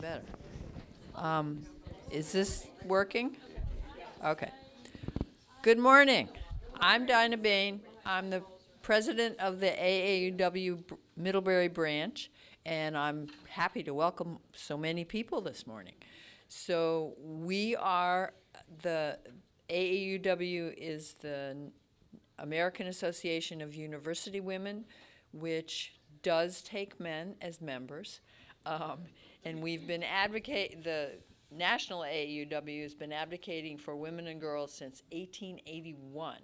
better. Is this working? Okay. Good morning. I'm Dinah Bain. I'm the president of the AAUW Middlebury branch, and I'm happy to welcome so many people this morning. So we are, the AAUW is the American Association of University Women, which does take men as members. And we've been the National AAUW has been advocating for women and girls since 1881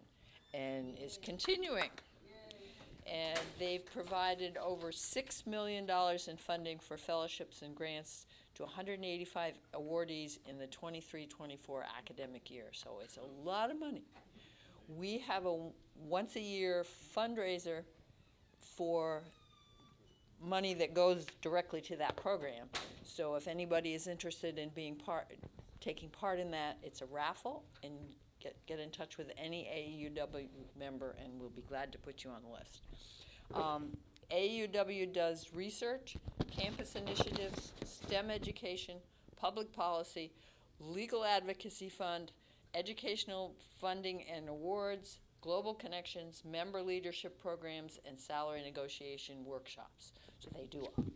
and is continuing. And they've provided over $6 million in funding for fellowships and grants to 185 awardees in the 23-24 academic year. So it's a lot of money. We have a once-a-year fundraiser for money that goes directly to that program. So if anybody is interested in taking part in that, it's a raffle, and get in touch with any AAUW member, and we'll be glad to put you on the list. AAUW does research, campus initiatives, STEM education, public policy, legal advocacy fund, educational funding and awards, global connections, member leadership programs, and salary negotiation workshops. So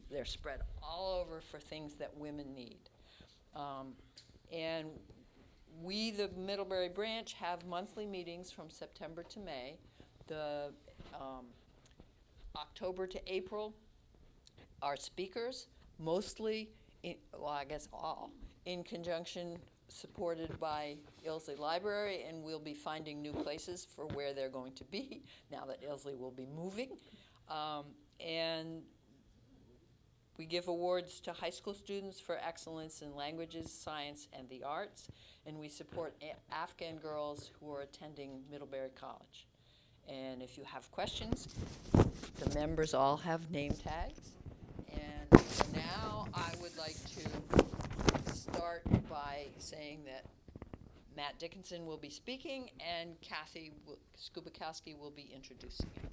they're spread all over for things that women need. And we, the Middlebury branch, have monthly meetings from September to May. The October to April, our speakers, mostly, all, in conjunction, supported by Ilsley Library, and we'll be finding new places for where they're going to be now that Ilsley will be moving. And we give awards to high school students for excellence in languages, science, and the arts, and we support Afghan girls who are attending Middlebury College. And if you have questions, the members all have name tags. And now I would like to start by saying that Matt Dickinson will be speaking, and Kathy Skubakowski will be introducing him.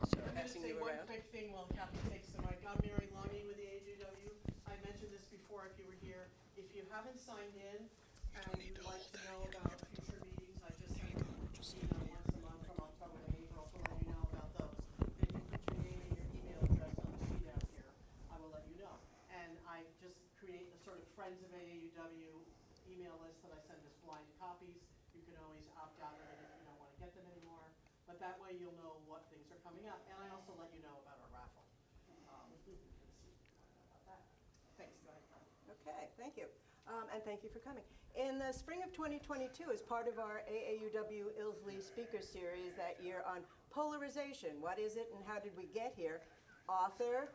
So I'm going to say one quick thing while Kathy takes the mic. I'm Mary Longy with the AAUW. I mentioned this before if you were here. If you haven't signed in and you'd like to know about future meetings, I just send once a month from October to April to let you know about those. If you put your name and your email address on the sheet out here, I will let you know. And I just create a sort of Friends of AAUW email list that I send as blind copies. You can always opt out of it if you don't want to get them anymore. But that way you'll know what things are coming up. And I also let you know about our raffle. Thanks, go ahead. Okay, thank you. And thank you for coming. In the spring of 2022, as part of our AAUW Ilsley Speaker Series that year on polarization, what is it and how did we get here, author,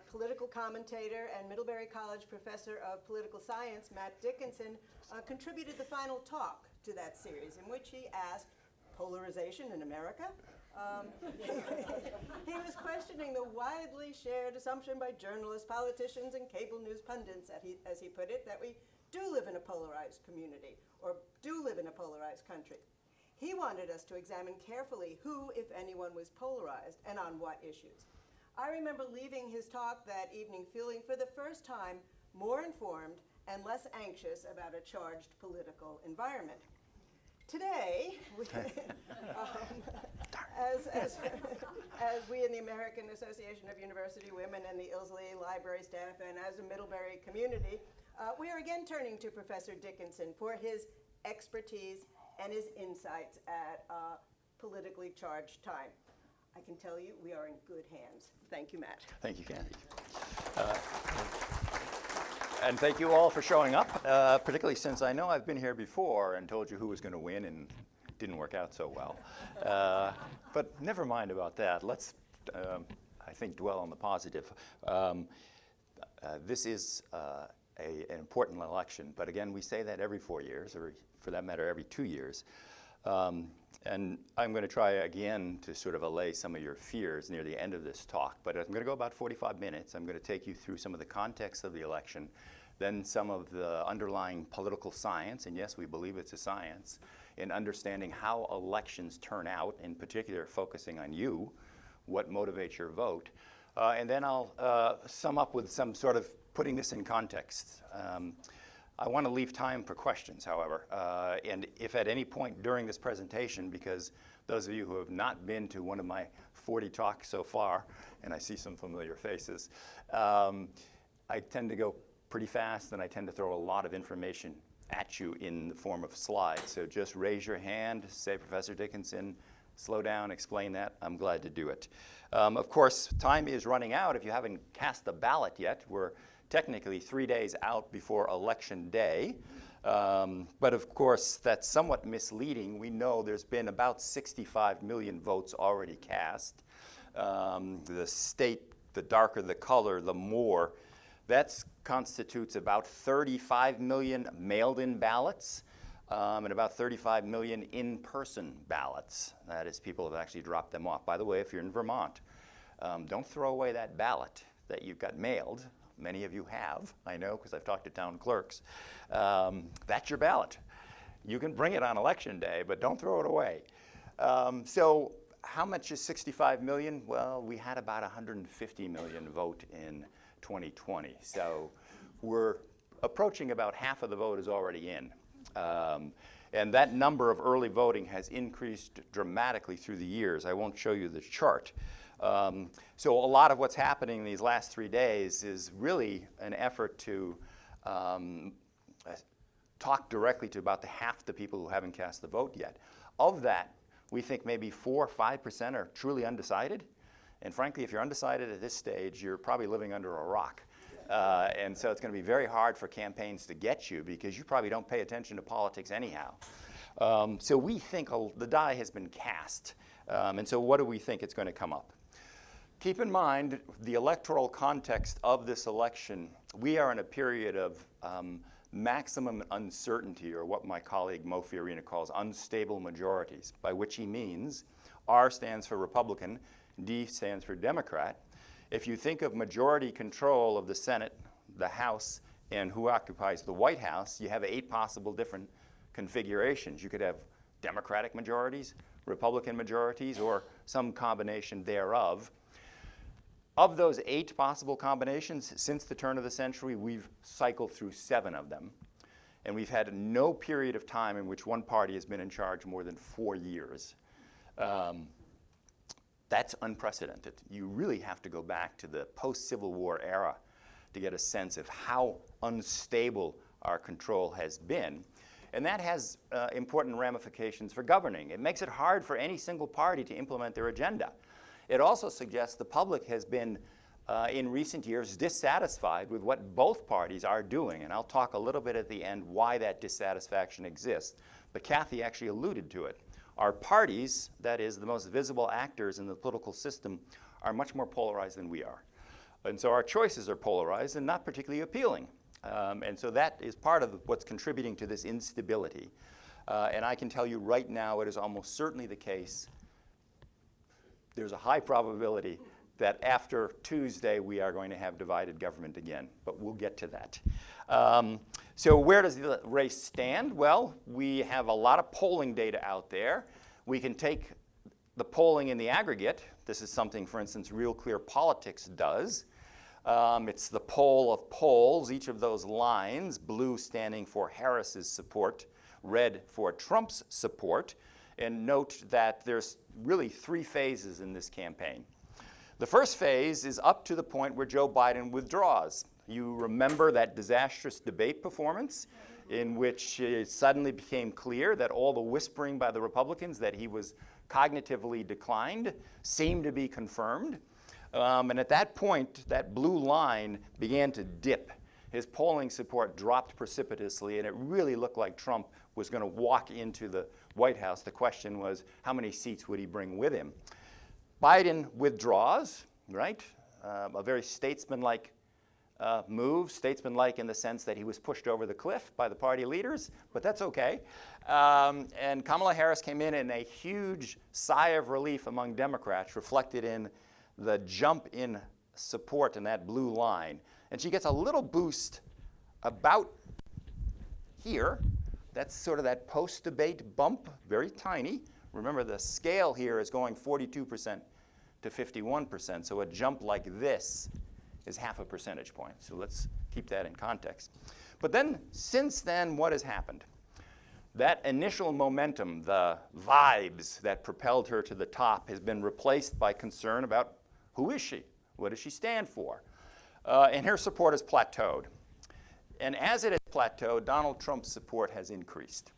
political commentator, and Middlebury College Professor of Political Science, Matt Dickinson, contributed the final talk to that series, in which he asked, polarization in America? He was questioning the widely shared assumption by journalists, politicians, and cable news pundits, as he put it, that we do live in a polarized community, or do live in a polarized country. He wanted us to examine carefully who, if anyone, was polarized, and on what issues. I remember leaving his talk that evening feeling for the first time more informed and less anxious about a charged political environment. Today, as we in the American Association of University Women and the Ilsley Library staff and as a Middlebury community, we are again turning to Professor Dickinson for his expertise and his insights at a politically charged time. I can tell you we are in good hands. Thank you, Matt. Thank you, Kathy. And thank you all for showing up, particularly since I know I've been here before and told you who was going to win and didn't work out so well. But never mind about that. Let's, I think, dwell on the positive. This is an important election, but again, we say that every 4 years, or for that matter, every 2 years. And I'm going to try again to sort of allay some of your fears near the end of this talk, but I'm going to go about 45 minutes. I'm going to take you through some of the context of the election, then some of the underlying political science, and yes, we believe it's a science, in understanding how elections turn out, in particular focusing on you, what motivates your vote. And then I'll sum up with some sort of putting this in context. I want to leave time for questions, however. And if at any point during this presentation, because those of you who have not been to one of my 40 talks so far, and I see some familiar faces, I tend to go pretty fast and I tend to throw a lot of information at you in the form of slides. So just raise your hand, say, Professor Dickinson, slow down, explain that. I'm glad to do it. Of course, time is running out. If you haven't cast a ballot yet, we're technically 3 days out before Election Day. But of course, that's somewhat misleading. We know there's been about 65 million votes already cast. The state, the darker the color, the more. That constitutes about 35 million mailed-in ballots and about 35 million in-person ballots. That is, people have actually dropped them off. By the way, if you're in Vermont, don't throw away that ballot that you've got mailed. Many of you have, I know, because I've talked to town clerks. That's your ballot. You can bring it on Election Day, but don't throw it away. So how much is 65 million? Well, we had about 150 million vote in 2020. So we're approaching about half of the vote is already in. And that number of early voting has increased dramatically through the years. I won't show you the chart. So a lot of what's happening these last 3 days is really an effort to talk directly to about half the people who haven't cast the vote yet. Of that, we think maybe 4 or 5% are truly undecided. And frankly, if you're undecided at this stage, you're probably living under a rock. And so it's going to be very hard for campaigns to get you because you probably don't pay attention to politics anyhow. So we think the die has been cast. And so what do we think it's going to come up? Keep in mind the electoral context of this election. We are in a period of maximum uncertainty, or what my colleague Mo Fiorina calls unstable majorities, by which he means R stands for Republican, D stands for Democrat. If you think of majority control of the Senate, the House, and who occupies the White House, you have 8 possible different configurations. You could have Democratic majorities, Republican majorities, or some combination thereof. Of those 8 possible combinations, since the turn of the century, we've cycled through 7 of them. And we've had no period of time in which one party has been in charge more than 4 years. That's unprecedented. You really have to go back to the post-Civil War era to get a sense of how unstable our control has been. And that has important ramifications for governing. It makes it hard for any single party to implement their agenda. It also suggests the public has been, in recent years, dissatisfied with what both parties are doing. And I'll talk a little bit at the end why that dissatisfaction exists. But Kathy actually alluded to it. Our parties, that is, the most visible actors in the political system, are much more polarized than we are. And so our choices are polarized and not particularly appealing. And so that is part of what's contributing to this instability. And I can tell you right now, it is almost certainly the case. There's a high probability that after Tuesday, we are going to have divided government again. But we'll get to that. So where does the race stand? Well, we have a lot of polling data out there. We can take the polling in the aggregate. This is something, for instance, Real Clear Politics does. It's the poll of polls, each of those lines, blue standing for Harris's support, red for Trump's support. And note that there's really 3 phases in this campaign. The first phase is up to the point where Joe Biden withdraws. You remember that disastrous debate performance in which it suddenly became clear that all the whispering by the Republicans that he was cognitively declined seemed to be confirmed. And at that point, that blue line began to dip. His polling support dropped precipitously, and it really looked like Trump was going to walk into the White House. The question was, how many seats would he bring with him? Biden withdraws, right? A very statesmanlike move, statesmanlike in the sense that he was pushed over the cliff by the party leaders, but that's okay. And Kamala Harris came in a huge sigh of relief among Democrats, reflected in the jump in support in that blue line. And she gets a little boost about here. That's sort of that post-debate bump, very tiny. Remember, the scale here is going 42% to 51%, so a jump like this is 0.5 percentage point. So let's keep that in context. But then, since then, what has happened? That initial momentum, the vibes that propelled her to the top, has been replaced by concern about who is she? What does she stand for? And her support has plateaued. And as it has plateaued, Donald Trump's support has increased.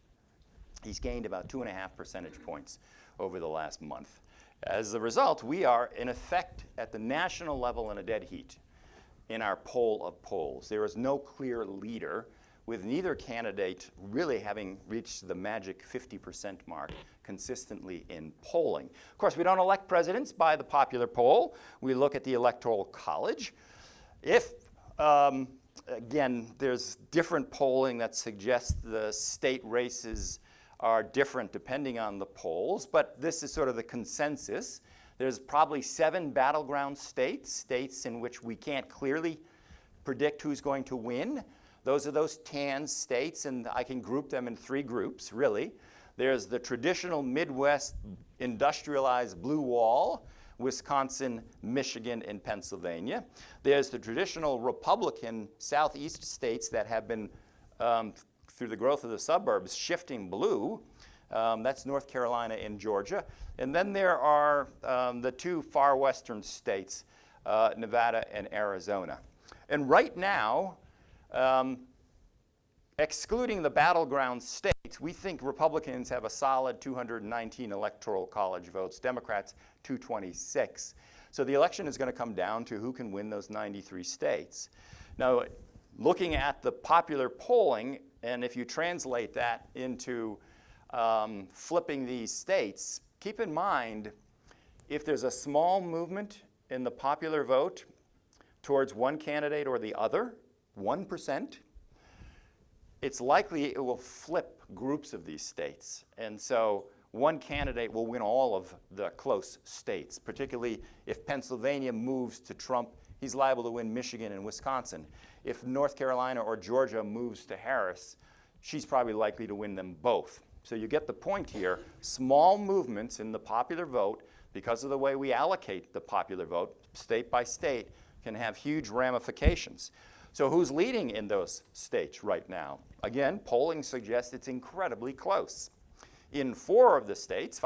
He's gained about 2.5 percentage points over the last month. As a result, we are, in effect, at the national level in a dead heat in our poll of polls. There is no clear leader, with neither candidate really having reached the magic 50% mark consistently in polling. Of course, we don't elect presidents by the popular poll. We look at the Electoral College. If, again, there's different polling that suggests the state races are different depending on the polls, but this is sort of the consensus. There's probably 7 battleground states, states in which we can't clearly predict who's going to win. Those are those tan states, and I can group them in 3 groups, really. There's the traditional Midwest industrialized blue wall, Wisconsin, Michigan, and Pennsylvania. There's the traditional Republican Southeast states that have been, through the growth of the suburbs, shifting blue. That's North Carolina and Georgia. And then there are the 2 far western states, Nevada and Arizona. And right now, excluding the battleground states, we think Republicans have a solid 219 Electoral College votes, Democrats 226. So the election is going to come down to who can win those 93 states. Now, looking at the popular polling, and if you translate that into flipping these states, keep in mind, if there's a small movement in the popular vote towards one candidate or the other, 1%, it's likely it will flip groups of these states. And so one candidate will win all of the close states, particularly if Pennsylvania moves to Trump, he's liable to win Michigan and Wisconsin. If North Carolina or Georgia moves to Harris, she's probably likely to win them both. So you get the point here. Small movements in the popular vote, because of the way we allocate the popular vote, state by state, can have huge ramifications. So who's leading in those states right now? Again, polling suggests it's incredibly close. In 5 of the states,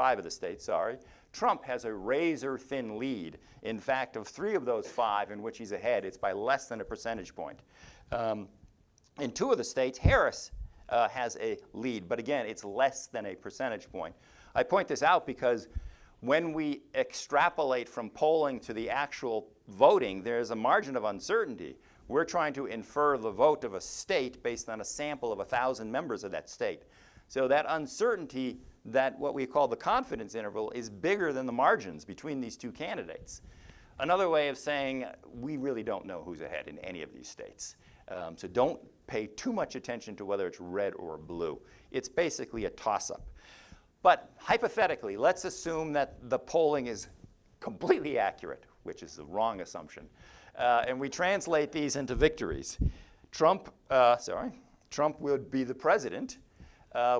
Trump has a razor-thin lead. In fact, of 3 of those 5 in which he's ahead, it's by less than a percentage point. In 2 of the states, Harris has a lead, but again, it's less than a percentage point. I point this out because when we extrapolate from polling to the actual voting, there's a margin of uncertainty. We're trying to infer the vote of a state based on a sample of 1,000 members of that state. So that uncertainty, that what we call the confidence interval, is bigger than the margins between these 2 candidates. Another way of saying we really don't know who's ahead in any of these states. So don't pay too much attention to whether it's red or blue. It's basically a toss-up. But hypothetically, let's assume that the polling is completely accurate, which is the wrong assumption. And we translate these into victories. Trump would be the president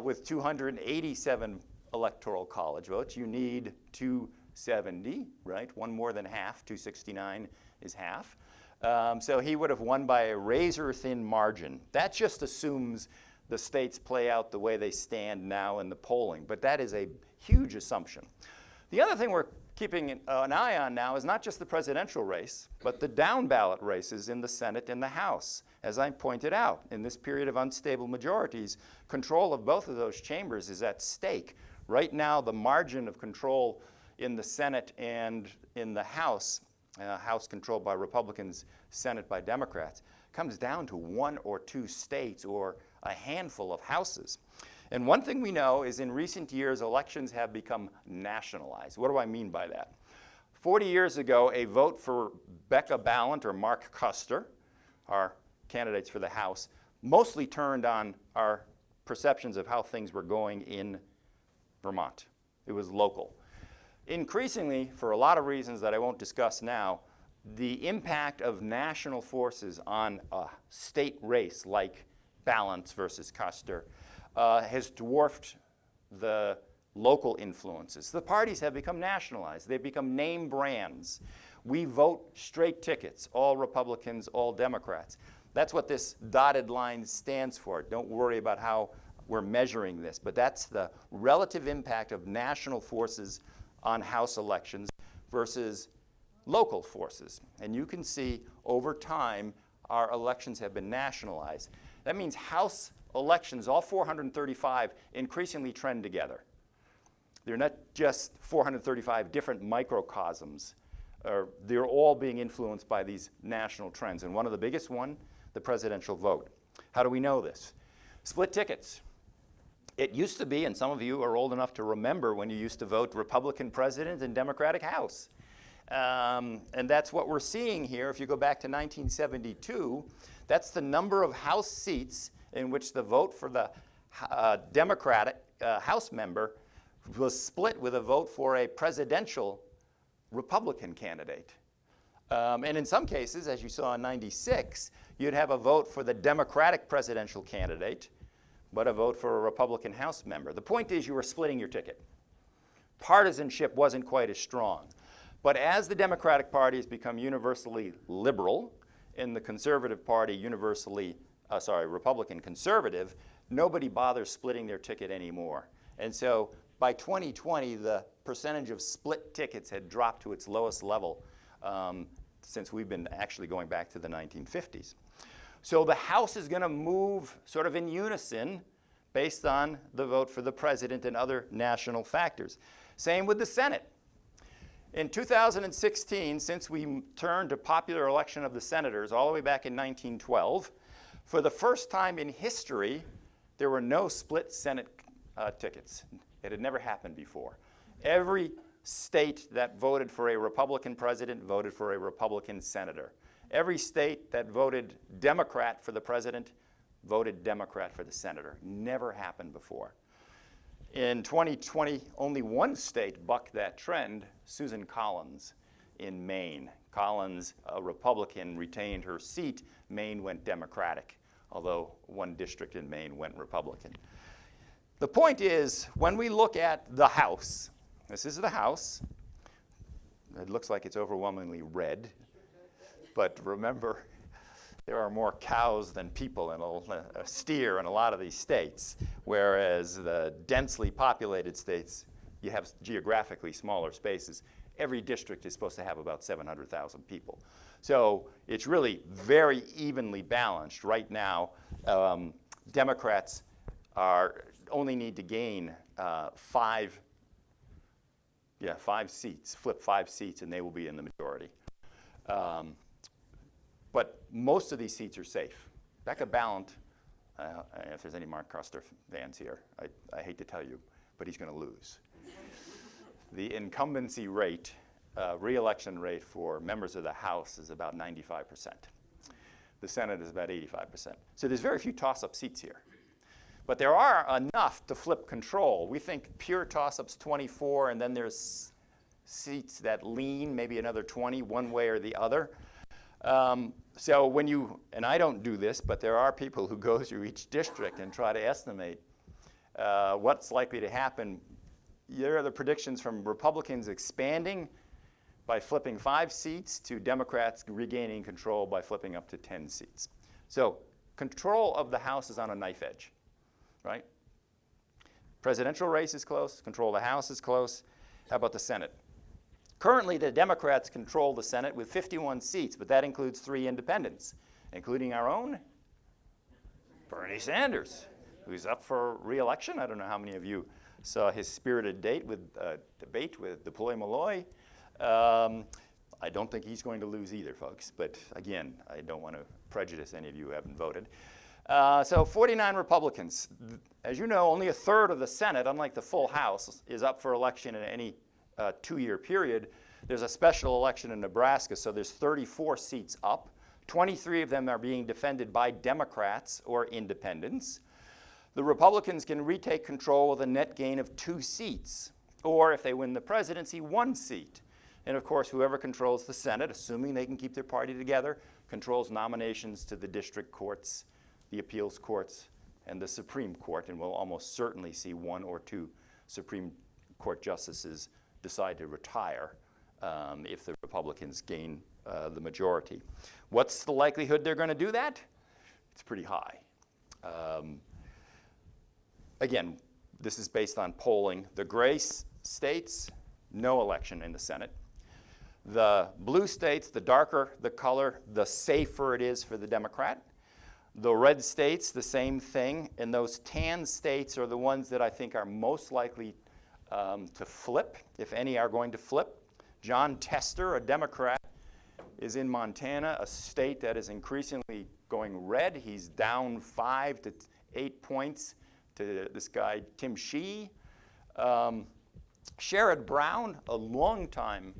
with 287 Electoral College votes. You need 270, right? One more than half, 269 is half. So he would have won by a razor-thin margin. That just assumes the states play out the way they stand now in the polling, but that is a huge assumption. The other thing we're keeping an eye on now is not just the presidential race, but the down-ballot races in the Senate and the House. As I pointed out, in this period of unstable majorities, control of both of those chambers is at stake. Right now, the margin of control in the Senate and in the House, House controlled by Republicans, Senate by Democrats, comes down to 1 or 2 states or a handful of houses. And one thing we know is in recent years, elections have become nationalized. What do I mean by that? 40 years ago, a vote for Becca Balint or Mark Custer, our candidates for the House, mostly turned on our perceptions of how things were going in Vermont. It was local. Increasingly, for a lot of reasons that I won't discuss now, the impact of national forces on a state race like Balint versus Custer has dwarfed the local influences. The parties have become nationalized. They've become name brands. We vote straight tickets, all Republicans, all Democrats. That's what this dotted line stands for. Don't worry about how we're measuring this, but that's the relative impact of national forces on House elections versus local forces. And you can see over time our elections have been nationalized. That means House elections, all 435, increasingly trend together. They're not just 435 different microcosms. They're all being influenced by these national trends. And one of the biggest one, the presidential vote. How do we know this? Split tickets. It used to be, and some of you are old enough to remember when you used to vote Republican president and Democratic House. And that's what we're seeing here. If you go back to 1972, that's the number of House seats in which the vote for the Democratic House member was split with a vote for a presidential Republican candidate. And in some cases, as you saw in '96, you'd have a vote for the Democratic presidential candidate, but a vote for a Republican House member. The point is you were splitting your ticket. Partisanship wasn't quite as strong. But as the Democratic Party has become universally liberal, and the Conservative Party Republican conservative, nobody bothers splitting their ticket anymore. And so by 2020, the percentage of split tickets had dropped to its lowest level since we've been actually going back to the 1950s. So the House is going to move sort of in unison based on the vote for the president and other national factors. Same with the Senate. In 2016, since we turned to popular election of the senators all the way back in 1912, for the first time in history, there were no split Senate tickets. It had never happened before. Every state that voted for a Republican president voted for a Republican senator. Every state that voted Democrat for the president voted Democrat for the senator. Never happened before. In 2020, only one state bucked that trend, Susan Collins in Maine. Collins, a Republican, retained her seat. Maine went Democratic, although one district in Maine went Republican. The point is, when we look at the House, this is the House. It looks like it's overwhelmingly red. But remember, there are more cows than people and a steer in a lot of these states, whereas the densely populated states, you have geographically smaller spaces. Every district is supposed to have about 700,000 people. So it's really very evenly balanced. Right now, Democrats only need to gain 5 seats, flip 5 seats, and they will be in the majority. But most of these seats are safe. Becca Ballant, if there's any Mark Custer fans here, I hate to tell you, but he's going to lose. The incumbency rate, re-election rate for members of the House is about 95%. The Senate is about 85%. So there's very few toss-up seats here. But there are enough to flip control. We think pure toss-ups 24, and then there's seats that lean, maybe another 20, one way or the other. So when you, and I don't do this, but there are people who go through each district and try to estimate what's likely to happen. There are the predictions from Republicans expanding by flipping 5 seats to Democrats regaining control by flipping up to 10 seats. So control of the House is on a knife edge, right? Presidential race is close, control of the House is close. How about the Senate? Currently, the Democrats control the Senate with 51 seats, but that includes 3 independents, including our own Bernie Sanders, who's up for re-election. I don't know how many of you saw his spirited debate with DePloy Malloy. I don't think he's going to lose either, folks. But again, I don't want to prejudice any of you who haven't voted. So 49 Republicans. As you know, only a third of the Senate, unlike the full House, is up for election in any 2-year period. There's a special election in Nebraska, so there's 34 seats up. 23 of them are being defended by Democrats or independents. The Republicans can retake control with a net gain of 2 seats, or if they win the presidency, 1 seat. And of course, whoever controls the Senate, assuming they can keep their party together, controls nominations to the district courts, the appeals courts, and the Supreme Court, and we'll almost certainly see 1 or 2 Supreme Court justices decide to retire if the Republicans gain the majority. What's the likelihood they're going to do that? It's pretty high. Again, this is based on polling. The gray states, no election in the Senate. The blue states, the darker the color, the safer it is for the Democrat. The red states, the same thing. And those tan states are the ones that I think are most likely to flip, if any are going to flip. John Tester, a Democrat, is in Montana, a state that is increasingly going red. He's down 5 to 8 points to this guy, Tim Shee. Sherrod Brown, a longtime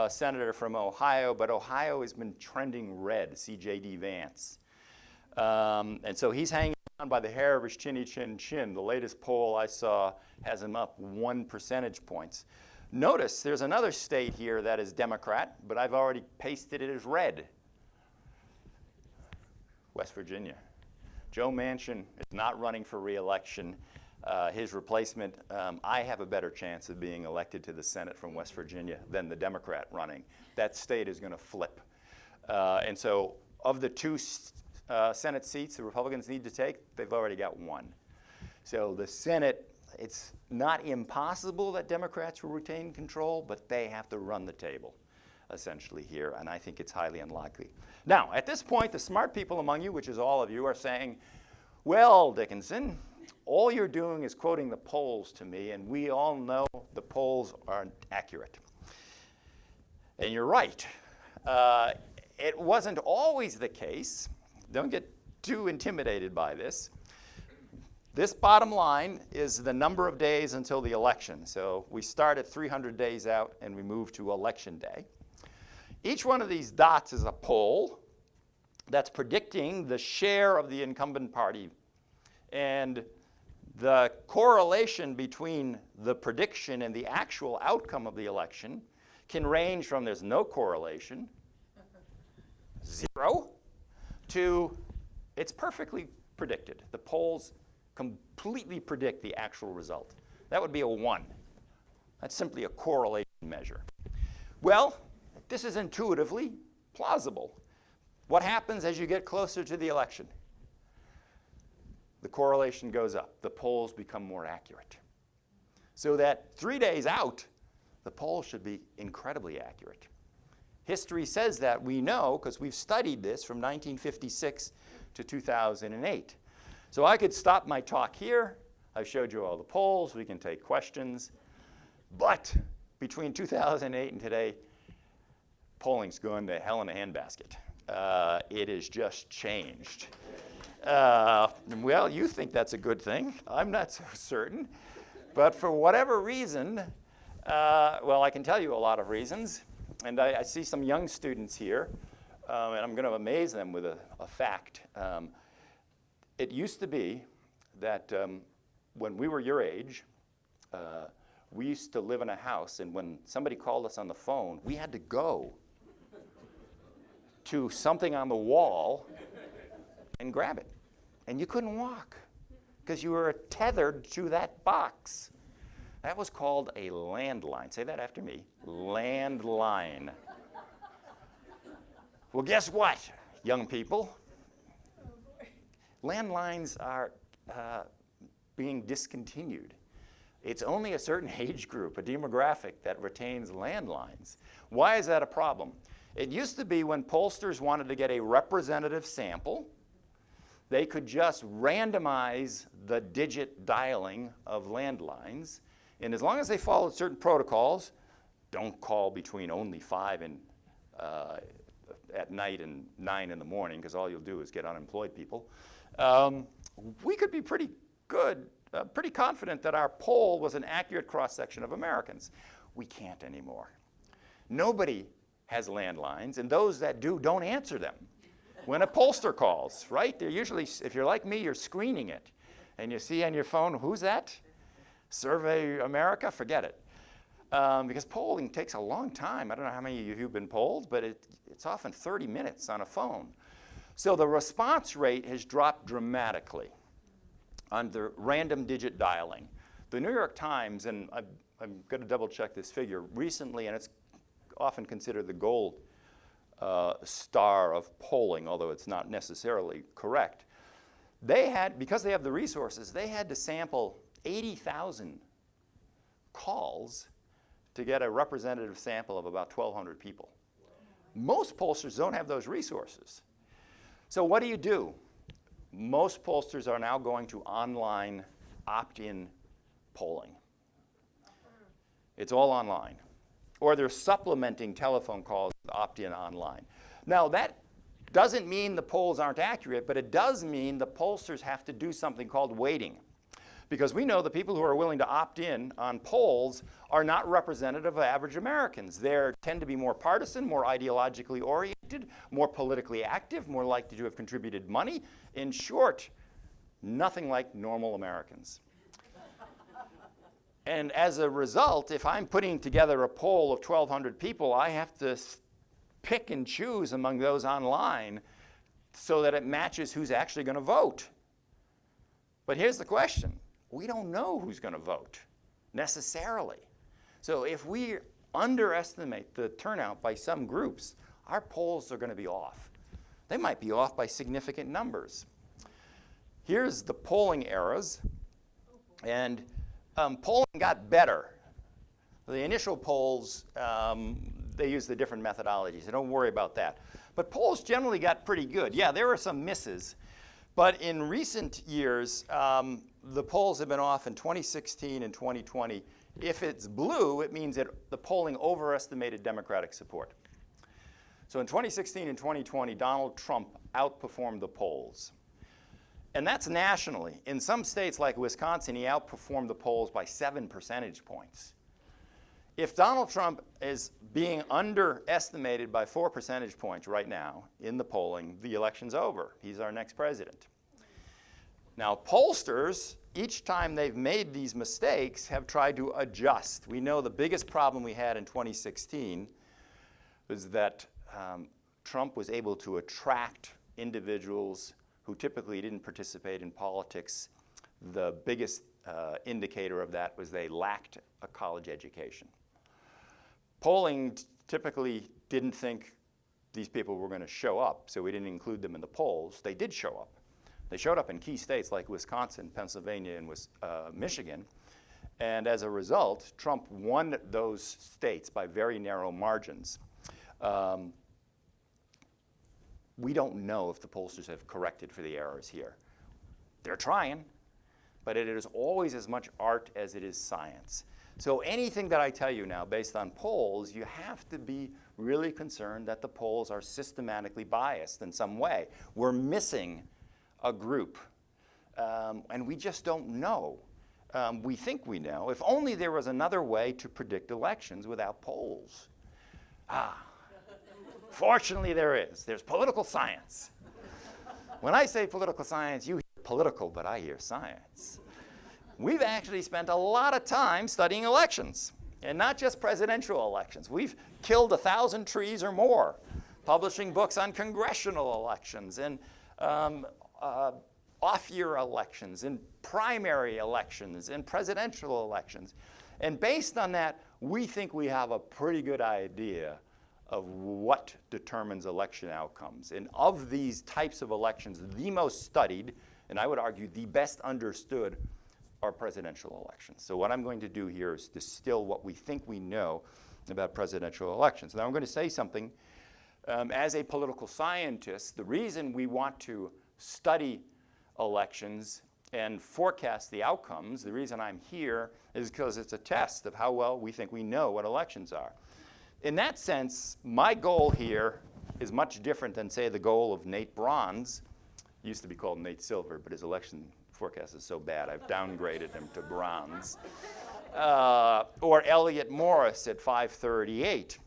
senator from Ohio, but Ohio has been trending red, C.J.D. Vance. And so he's hanging on by the hair of his chinny chin chin. The latest poll I saw has him up 1 percentage points. Notice there's another state here that is Democrat, but I've already pasted it as red. West Virginia. Joe Manchin is not running for re-election. His replacement, I have a better chance of being elected to the Senate from West Virginia than the Democrat running. That state is going to flip. And so of the 2 Senate seats the Republicans need to take, they've already got 1. So the Senate, it's not impossible that Democrats will retain control, but they have to run the table, essentially, here, and I think it's highly unlikely. Now, at this point, the smart people among you, which is all of you, are saying, well, Dickinson, all you're doing is quoting the polls to me, and we all know the polls aren't accurate. And you're right. It wasn't always the case. Don't get too intimidated by this. This bottom line is the number of days until the election. So we start at 300 days out, and we move to election day. Each one of these dots is a poll that's predicting the share of the incumbent party. And the correlation between the prediction and the actual outcome of the election can range from there's no correlation, 0, to it's perfectly predicted. The polls completely predict the actual result. That would be a 1. That's simply a correlation measure. Well, this is intuitively plausible. What happens as you get closer to the election? The correlation goes up. The polls become more accurate. So that 3 days out, the polls should be incredibly accurate. History says that, we know, because we've studied this from 1956 to 2008. So I could stop my talk here. I've showed you all the polls. We can take questions. But between 2008 and today, polling's gone to hell in a handbasket. It has just changed. Well, you think that's a good thing. I'm not so certain. But for whatever reason, well, I can tell you a lot of reasons. And I see some young students here, and I'm going to amaze them with a fact. It used to be that when we were your age, we used to live in a house, and when somebody called us on the phone, we had to go to something on the wall and grab it. And you couldn't walk because you were tethered to that box. That was called a landline. Say that after me. Landline. Well, guess what, young people? Landlines are being discontinued. It's only a certain age group, a demographic, that retains landlines. Why is that a problem? It used to be when pollsters wanted to get a representative sample, they could just randomize the digit dialing of landlines. And as long as they followed certain protocols, don't call between only 5 and at night and 9 in the morning, because all you'll do is get unemployed people. We could be pretty good, pretty confident that our poll was an accurate cross-section of Americans. We can't anymore. Nobody has landlines, and those that do don't answer them when a pollster calls, right? They're usually, if you're like me, you're screening it. And you see on your phone, who's that? Survey America? Forget it. Because polling takes a long time. I don't know how many of you have been polled, but it's often 30 minutes on a phone. So the response rate has dropped dramatically on the random digit dialing. The New York Times, and I'm going to double check this figure recently, and it's often considered the gold star of polling, although it's not necessarily correct. They had, because they have the resources, they had to sample 80,000 calls to get a representative sample of about 1,200 people. Most pollsters don't have those resources. So what do? Most pollsters are now going to online opt-in polling. It's all online. Or they're supplementing telephone calls with opt-in online. Now that doesn't mean the polls aren't accurate, but it does mean the pollsters have to do something called weighting. Because we know the people who are willing to opt in on polls are not representative of average Americans. They tend to be more partisan, more ideologically oriented, more politically active, more likely to have contributed money. In short, nothing like normal Americans. And as a result, if I'm putting together a poll of 1,200 people, I have to pick and choose among those online so that it matches who's actually going to vote. But here's the question. We don't know who's going to vote, necessarily. So if we underestimate the turnout by some groups, our polls are going to be off. They might be off by significant numbers. Here's the polling eras. And polling got better. The initial polls, they used the different methodologies, so don't worry about that. But polls generally got pretty good. Yeah, there were some misses. But in recent years, the polls have been off in 2016 and 2020. If it's blue, it means that the polling overestimated Democratic support. So in 2016 and 2020, Donald Trump outperformed the polls. And that's nationally. In some states like Wisconsin, he outperformed the polls by 7 percentage points. If Donald Trump is being underestimated by 4 percentage points right now in the polling, the election's over. He's our next president. Now, pollsters, each time they've made these mistakes, have tried to adjust. We know the biggest problem we had in 2016 was that Trump was able to attract individuals who typically didn't participate in politics. The biggest indicator of that was they lacked a college education. Polling typically didn't think these people were going to show up, so we didn't include them in the polls. They did show up. They showed up in key states like Wisconsin, Pennsylvania, and Michigan. And as a result, Trump won those states by very narrow margins. We don't know if the pollsters have corrected for the errors here. They're trying, but it is always as much art as it is science. So anything that I tell you now based on polls, you have to be really concerned that the polls are systematically biased in some way. We're missing a group, and we just don't know. We think we know. If only there was another way to predict elections without polls. Fortunately, there is. There's political science. When I say political science, you hear political, but I hear science. We've actually spent a lot of time studying elections, and not just presidential elections. We've killed 1,000 trees or more, publishing books on congressional elections and off-year elections and primary elections and presidential elections. And based on that, we think we have a pretty good idea of what determines election outcomes. And of these types of elections, the most studied, and I would argue the best understood, are presidential elections. So what I'm going to do here is distill what we think we know about presidential elections. Now I'm going to say something. As a political scientist, the reason we want to study elections and forecast the outcomes, the reason I'm here is because it's a test of how well we think we know what elections are. In that sense, my goal here is much different than, say, the goal of Nate Bronze. He used to be called Nate Silver, but his election forecast is so bad I've downgraded him to bronze. Or Elliot Morris at 538.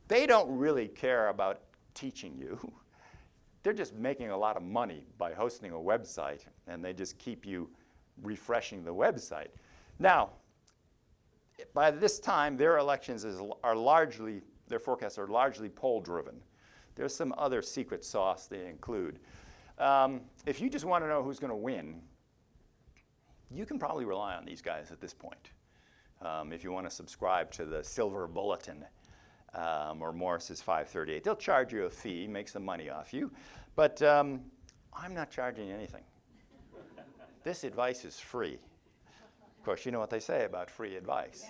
They don't really care about teaching you. They're just making a lot of money by hosting a website, and they just keep you refreshing the website. Now, by this time, their elections are largely, their forecasts are largely poll-driven. There's some other secret sauce they include. If you just want to know who's going to win, you can probably rely on these guys at this point. If you want to subscribe to the Silver Bulletin. or Morris is $5.38. They'll charge you a fee, make some money off you, but I'm not charging anything. This advice is free. Of course, you know what they say about free advice.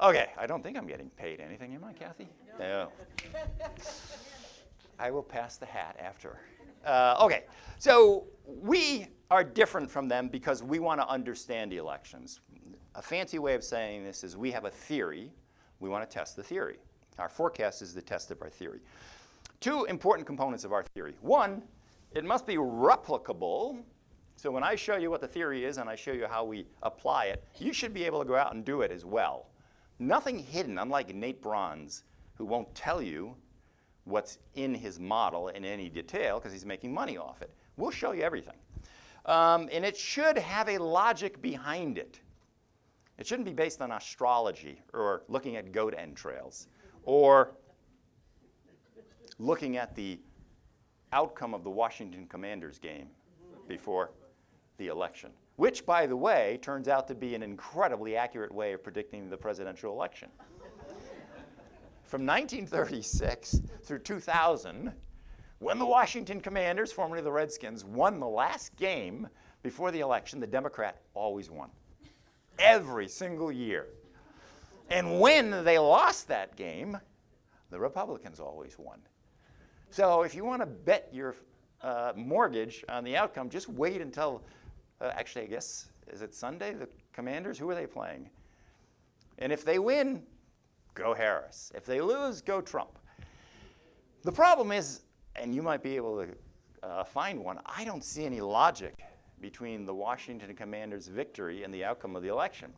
Okay, I don't think I'm getting paid anything, am I, Kathy? No. I will pass the hat after. Okay, so we are different from them because we want to understand the elections. A fancy way of saying this is we have a theory. We want to test the theory. Our forecast is the test of our theory. Two important components of our theory. One, it must be replicable. So when I show you what the theory is and I show you how we apply it, you should be able to go out and do it as well. Nothing hidden, unlike Nate Bronze, who won't tell you what's in his model in any detail because he's making money off it. We'll show you everything. And it should have a logic behind it. It shouldn't be based on astrology or looking at goat entrails or looking at the outcome of the Washington Commanders game before the election, which, by the way, turns out to be an incredibly accurate way of predicting the presidential election. From 1936 through 2000, when the Washington Commanders, formerly the Redskins, won the last game before the election, the Democrat always won. Every single year. And when they lost that game, the Republicans always won. So if you want to bet your mortgage on the outcome, just wait until, actually, I guess, is it Sunday, the Commanders? Who are they playing? And if they win, go Harris. If they lose, go Trump. The problem is, and you might be able to find one, I don't see any logic between the Washington Commanders' victory and the outcome of the election.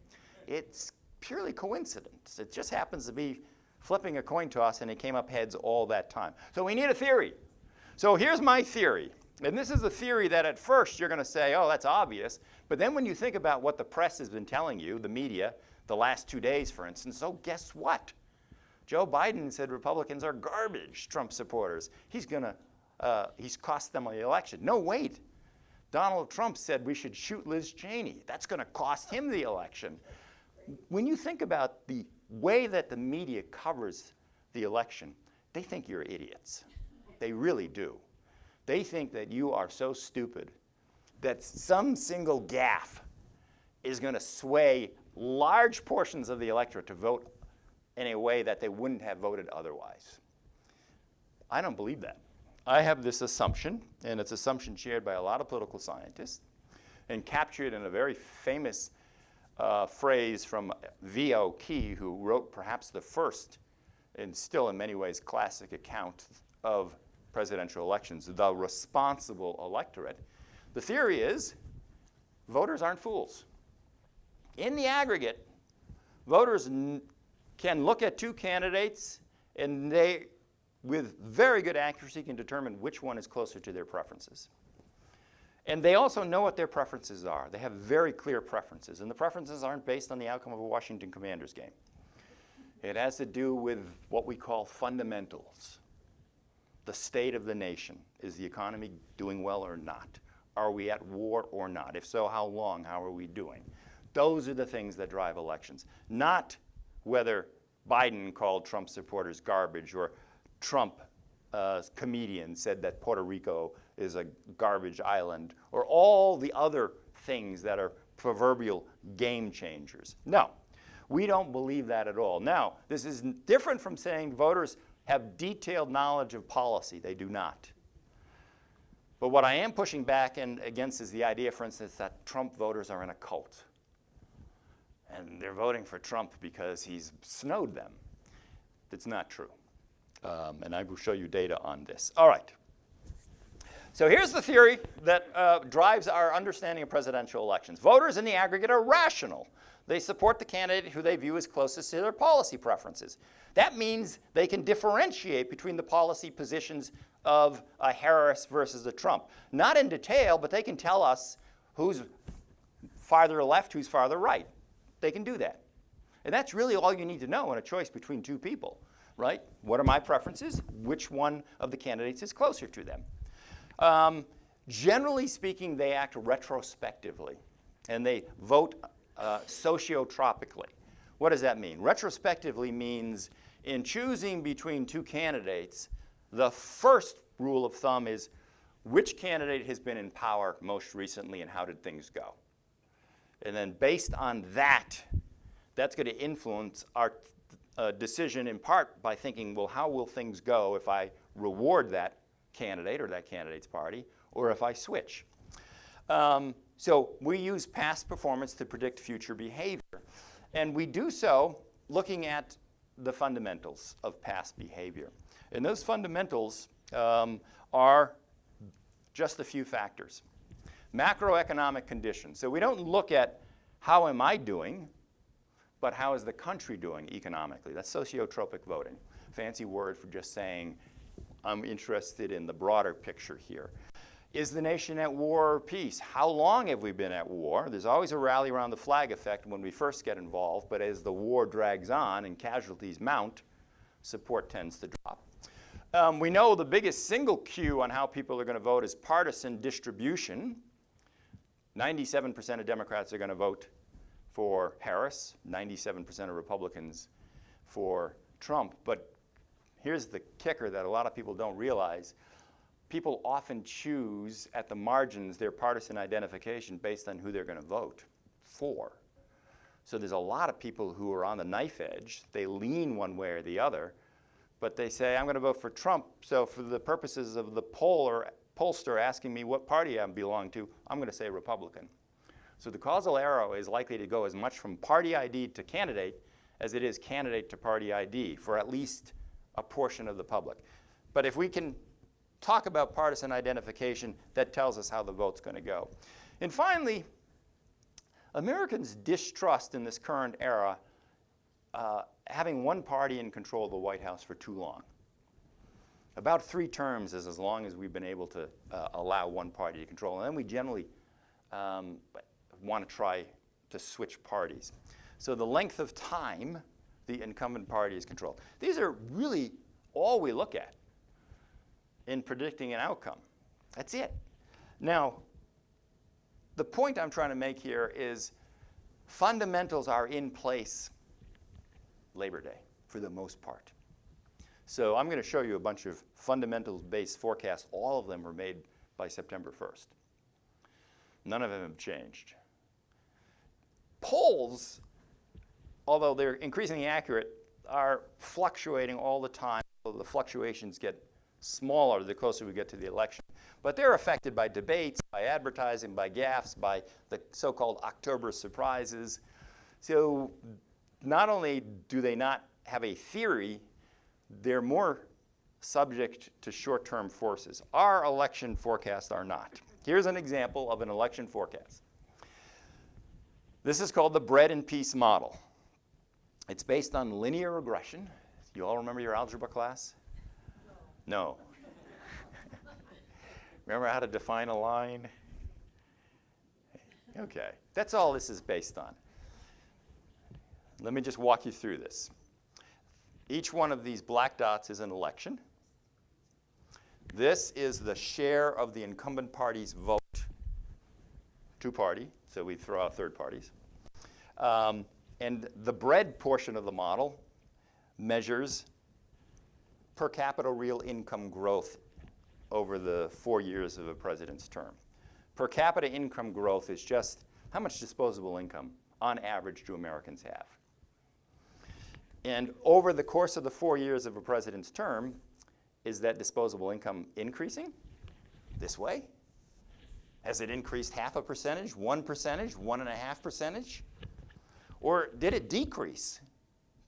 It's purely coincidence. It just happens to be flipping a coin toss and it came up heads all that time. So we need a theory. So here's my theory. And this is a theory that at first you're going to say, oh, that's obvious. But then when you think about what the press has been telling you, the media, the last 2 days, for instance, oh, guess what? Joe Biden said Republicans are garbage, Trump supporters. He's cost them the election. No, wait. Donald Trump said we should shoot Liz Cheney. That's going to cost him the election. When you think about the way that the media covers the election, they think you're idiots. They really do. They think that you are so stupid that some single gaffe is going to sway large portions of the electorate to vote in a way that they wouldn't have voted otherwise. I don't believe that. I have this assumption, and it's an assumption shared by a lot of political scientists, and captured in a very famous phrase from V.O. Key, who wrote perhaps the first, and still in many ways classic account of presidential elections, the responsible electorate. The theory is voters aren't fools. In the aggregate, voters can look at two candidates and they, with very good accuracy, can determine which one is closer to their preferences. And they also know what their preferences are. They have very clear preferences, and the preferences aren't based on the outcome of a Washington Commanders game. It has to do with what we call fundamentals. The state of the nation. Is the economy doing well or not? Are we at war or not? If so, how long? How are we doing? Those are the things that drive elections, not whether Biden called Trump supporters garbage or Trump comedian said that Puerto Rico is a garbage island, or all the other things that are proverbial game changers. No, we don't believe that at all. Now, this is different from saying voters have detailed knowledge of policy. They do not. But what I am pushing back against is the idea, for instance, that Trump voters are in a cult. And they're voting for Trump because he's snowed them. That's not true. And I will show you data on this. All right. So here's the theory that drives our understanding of presidential elections. Voters in the aggregate are rational. They support the candidate who they view as closest to their policy preferences. That means they can differentiate between the policy positions of a Harris versus a Trump. Not in detail, but they can tell us who's farther left, who's farther right. They can do that. And that's really all you need to know in a choice between two people, right? What are my preferences? Which one of the candidates is closer to them? Generally speaking, they act retrospectively, and they vote sociotropically. What does that mean? Retrospectively means in choosing between two candidates, the first rule of thumb is which candidate has been in power most recently and how did things go? And then based on that, that's going to influence our decision in part by thinking, well, how will things go if I reward that candidate or that candidate's party, or if I switch? So we use past performance to predict future behavior. And we do so looking at the fundamentals of past behavior. And those fundamentals are just a few factors. Macroeconomic conditions. So we don't look at how am I doing, but how is the country doing economically? That's sociotropic voting. Fancy word for just saying I'm interested in the broader picture here. Is the nation at war or peace? How long have we been at war? There's always a rally around the flag effect when we first get involved, but as the war drags on and casualties mount, support tends to drop. We know the biggest single cue on how people are going to vote is partisan distribution. 97% of Democrats are going to vote for Harris, 97% of Republicans for Trump. But here's the kicker that a lot of people don't realize. People often choose at the margins their partisan identification based on who they're going to vote for. So there's a lot of people who are on the knife edge. They lean one way or the other, but they say, I'm going to vote for Trump, so for the purposes of the pollster asking me what party I belong to, I'm going to say Republican. So the causal arrow is likely to go as much from party ID to candidate as it is candidate to party ID for at least a portion of the public. But if we can talk about partisan identification, that tells us how the vote's going to go. And finally, Americans distrust in this current era having one party in control of the White House for too long. About 3 terms is as long as we've been able to allow one party to control. And then we generally want to try to switch parties. So the length of time the incumbent party is controlled. These are really all we look at in predicting an outcome. That's it. Now, the point I'm trying to make here is fundamentals are in place Labor Day for the most part. So I'm going to show you a bunch of fundamentals-based forecasts. All of them were made by September 1st. None of them have changed. Polls, although they're increasingly accurate, are fluctuating all the time. So the fluctuations get smaller the closer we get to the election. But they're affected by debates, by advertising, by gaffes, by the so-called October surprises. So not only do they not have a theory, they're more subject to short-term forces. Our election forecasts are not. Here's an example of an election forecast. This is called the bread and peace model. It's based on linear regression. You all remember your algebra class? No. Remember how to define a line? Okay, that's all this is based on. Let me just walk you through this. Each one of these black dots is an election. This is the share of the incumbent party's vote, two-party, so we throw out third parties. And the bread portion of the model measures per capita real income growth over the 4 years of a president's term. Per capita income growth is just how much disposable income, on average, do Americans have? And over the course of the 4 years of a president's term, is that disposable income increasing this way? Has it increased 0.5%, 1%, 1.5%? Or did it decrease?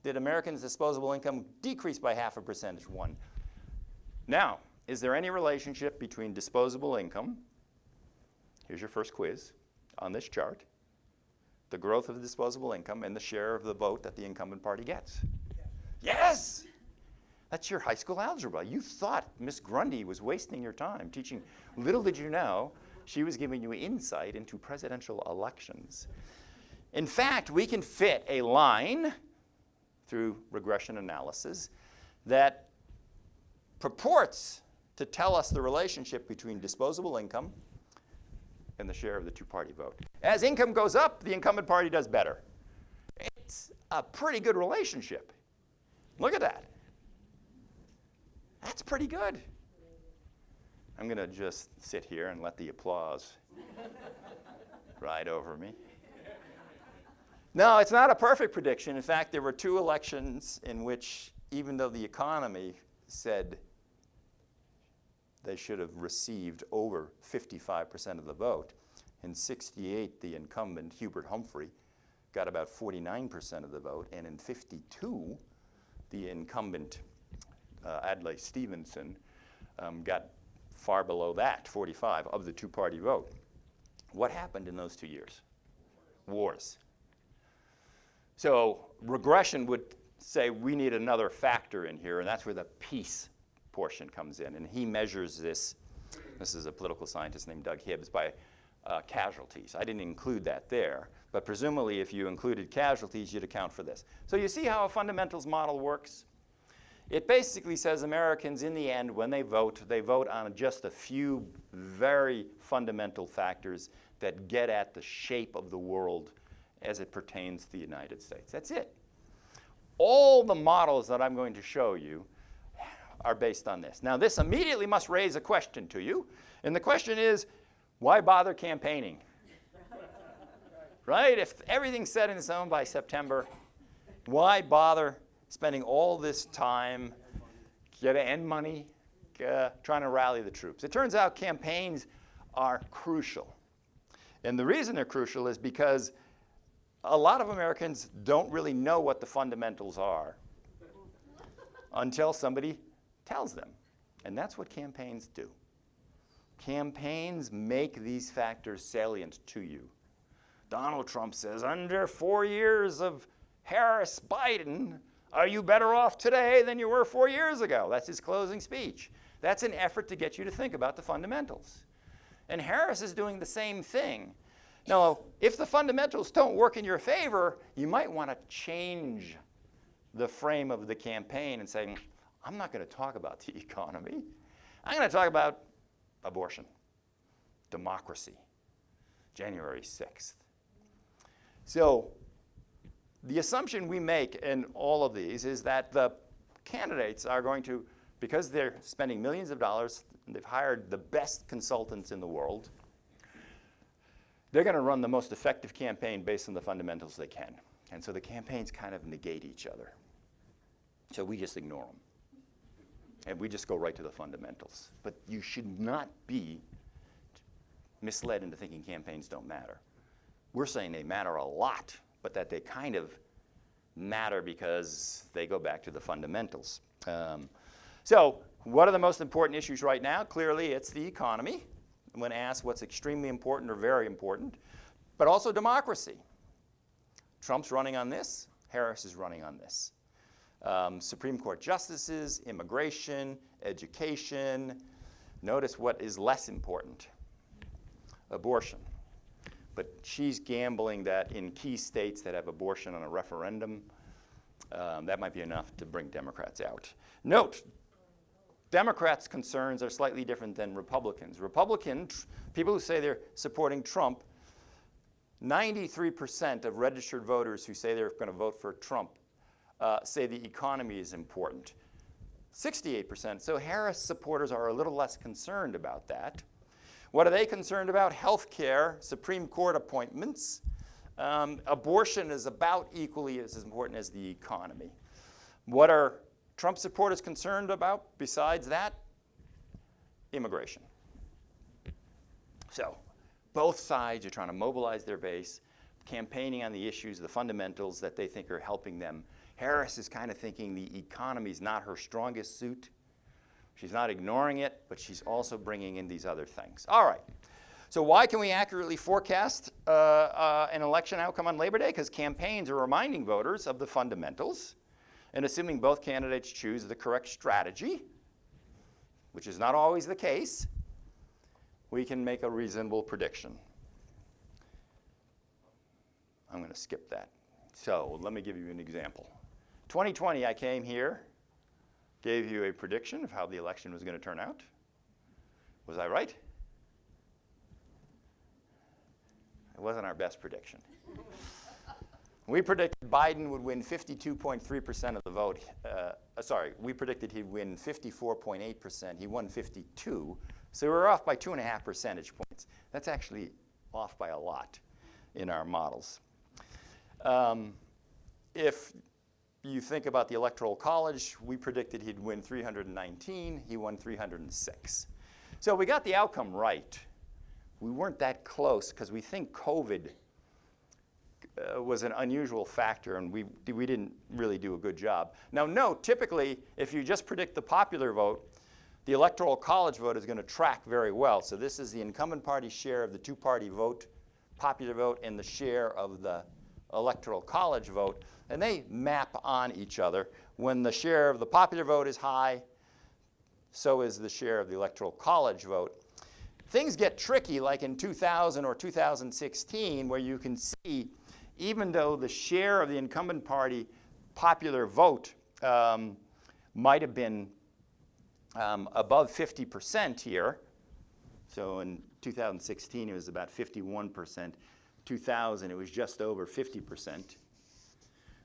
Did Americans' disposable income decrease by 0.5%, 1? Now, is there any relationship between disposable income, here's your first quiz on this chart, the growth of disposable income and the share of the vote that the incumbent party gets? Yes! That's your high school algebra. You thought Miss Grundy was wasting your time teaching. Little did you know, she was giving you insight into presidential elections. In fact, we can fit a line through regression analysis that purports to tell us the relationship between disposable income and the share of the two-party vote. As income goes up, the incumbent party does better. It's a pretty good relationship. Look at that. That's pretty good. I'm going to just sit here and let the applause ride over me. No, it's not a perfect prediction. In fact, there were 2 elections in which, even though the economy said they should have received over 55% of the vote, in '68, the incumbent, Hubert Humphrey, got about 49% of the vote, and in '52, the incumbent, Adlai Stevenson, got far below that, 45, of the 2-party vote. What happened in those 2 years? Wars. So regression would say we need another factor in here, and that's where the peace portion comes in. And he measures this. This is a political scientist named Doug Hibbs, by casualties. I didn't include that there, but presumably if you included casualties, you'd account for this. So you see how a fundamentals model works? It basically says Americans, in the end, when they vote on just a few very fundamental factors that get at the shape of the world as it pertains to the United States. That's it. All the models that I'm going to show you are based on this. Now, this immediately must raise a question to you, and the question is, why bother campaigning? Right? If everything's set in stone by September, why bother spending all this time and money trying to rally the troops? It turns out campaigns are crucial. And the reason they're crucial is because a lot of Americans don't really know what the fundamentals are until somebody tells them. And that's what campaigns do. Campaigns make these factors salient to you. Donald Trump says, under 4 years of Harris-Biden, are you better off today than you were 4 years ago? That's his closing speech. That's an effort to get you to think about the fundamentals. And Harris is doing the same thing. Now, if the fundamentals don't work in your favor, you might want to change the frame of the campaign and say, I'm not going to talk about the economy. I'm going to talk about abortion, democracy, January 6th. So the assumption we make in all of these is that the candidates are going to, because they're spending millions of dollars, and they've hired the best consultants in the world, they're going to run the most effective campaign based on the fundamentals they can. And so the campaigns kind of negate each other. So we just ignore them. And we just go right to the fundamentals. But you should not be misled into thinking campaigns don't matter. We're saying they matter a lot, but that they kind of matter because they go back to the fundamentals. So what are the most important issues right now? Clearly, it's the economy, when asked what's extremely important or very important, but also democracy. Trump's running on this. Harris is running on this. Supreme Court justices, immigration, education. Notice what is less important. Abortion. But she's gambling that in key states that have abortion on a referendum, that might be enough to bring Democrats out. Note, Democrats' concerns are slightly different than Republicans. People who say they're supporting Trump, 93% of registered voters who say they're going to vote for Trump say the economy is important. 68%. So Harris supporters are a little less concerned about that. What are they concerned about? Health care, Supreme Court appointments. Abortion is about equally as important as the economy. What are Trump supporters concerned about besides that? Immigration. So both sides are trying to mobilize their base, campaigning on the issues, the fundamentals that they think are helping them. Harris is kind of thinking the economy is not her strongest suit. She's not ignoring it, but she's also bringing in these other things. All right. So why can we accurately forecast an election outcome on Labor Day? Because campaigns are reminding voters of the fundamentals, and assuming both candidates choose the correct strategy, which is not always the case, we can make a reasonable prediction. I'm going to skip that. So let me give you an example. 2020, I came here, gave you a prediction of how the election was going to turn out. Was I right? It wasn't our best prediction. We predicted Biden would win 52.3% of the vote. We predicted he'd win 54.8%. He won 52. So we were off by 2.5 percentage points. That's actually off by a lot in our models. If you think about the Electoral College, we predicted he'd win 319. He won 306. So we got the outcome right. We weren't that close because we think COVID was an unusual factor, and we didn't really do a good job. Now, note, typically, if you just predict the popular vote, the Electoral College vote is going to track very well. So this is the incumbent party share of the two-party vote, popular vote, and the share of the Electoral College vote, and they map on each other. When the share of the popular vote is high, so is the share of the Electoral College vote. Things get tricky, like in 2000 or 2016, where you can see even though the share of the incumbent party popular vote might have been above 50% here. So in 2016, it was about 51%. 2000, it was just over 50%.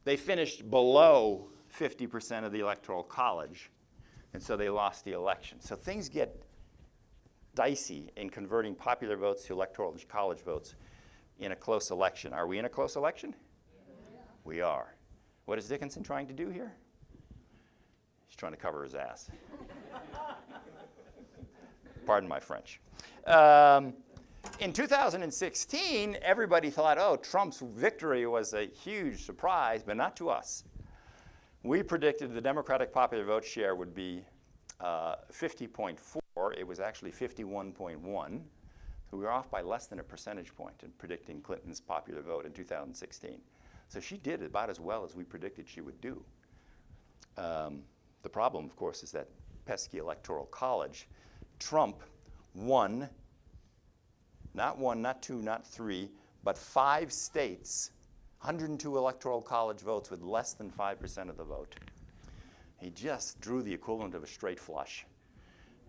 They finished below 50% of the Electoral College, and so they lost the election. So things get dicey in converting popular votes to Electoral College votes in a close election. Are we in a close election? Yeah. We are. What is Dickinson trying to do here? He's trying to cover his ass. Pardon my French. In 2016, everybody thought, oh, Trump's victory was a huge surprise, but not to us. We predicted the Democratic popular vote share would be 50.4. It was actually 51.1. So we were off by less than a percentage point in predicting Clinton's popular vote in 2016. So she did about as well as we predicted she would do. The problem, of course, is that pesky Electoral College. Trump won, not 1, not 2, not 3, but 5 states, 102 Electoral College votes with less than 5% of the vote. He just drew the equivalent of a straight flush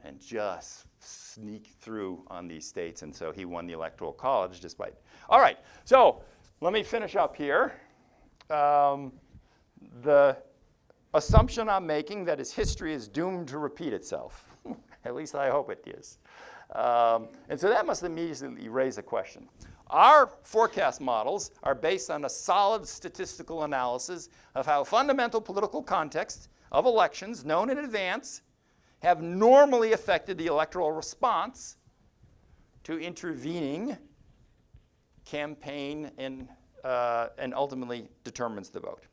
and just sneaked through on these states, and so he won the Electoral College despite. All right, so let me finish up here. The assumption I'm making that his history is doomed to repeat itself. At least I hope it is. And so that must immediately raise a question. Our forecast models are based on a solid statistical analysis of how fundamental political context of elections known in advance have normally affected the electoral response to intervening campaign and ultimately determines the vote.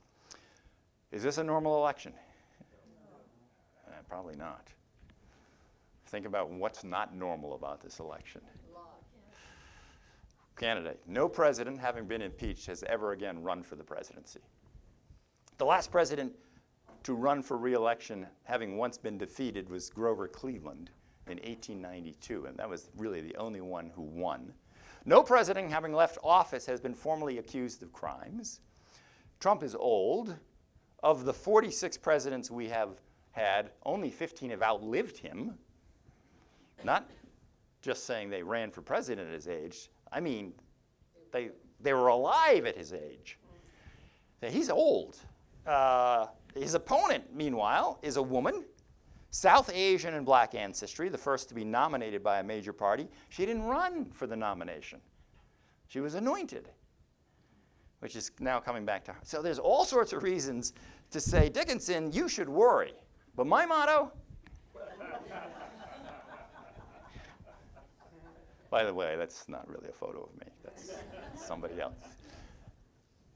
Is this a normal election? Probably not. Think about what's not normal about this election. Candidate. No president, having been impeached, has ever again run for the presidency. The last president to run for re-election, having once been defeated, was Grover Cleveland in 1892, and that was really the only one who won. No president, having left office, has been formally accused of crimes. Trump is old. Of the 46 presidents we have had, only 15 have outlived him. Not just saying they ran for president at his age. I mean, they were alive at his age. He's old. His opponent, meanwhile, is a woman, South Asian and black ancestry, the first to be nominated by a major party. She didn't run for the nomination. She was anointed, which is now coming back to her. So there's all sorts of reasons to say, Dickinson, you should worry. But my motto, by the way, that's not really a photo of me. That's somebody else.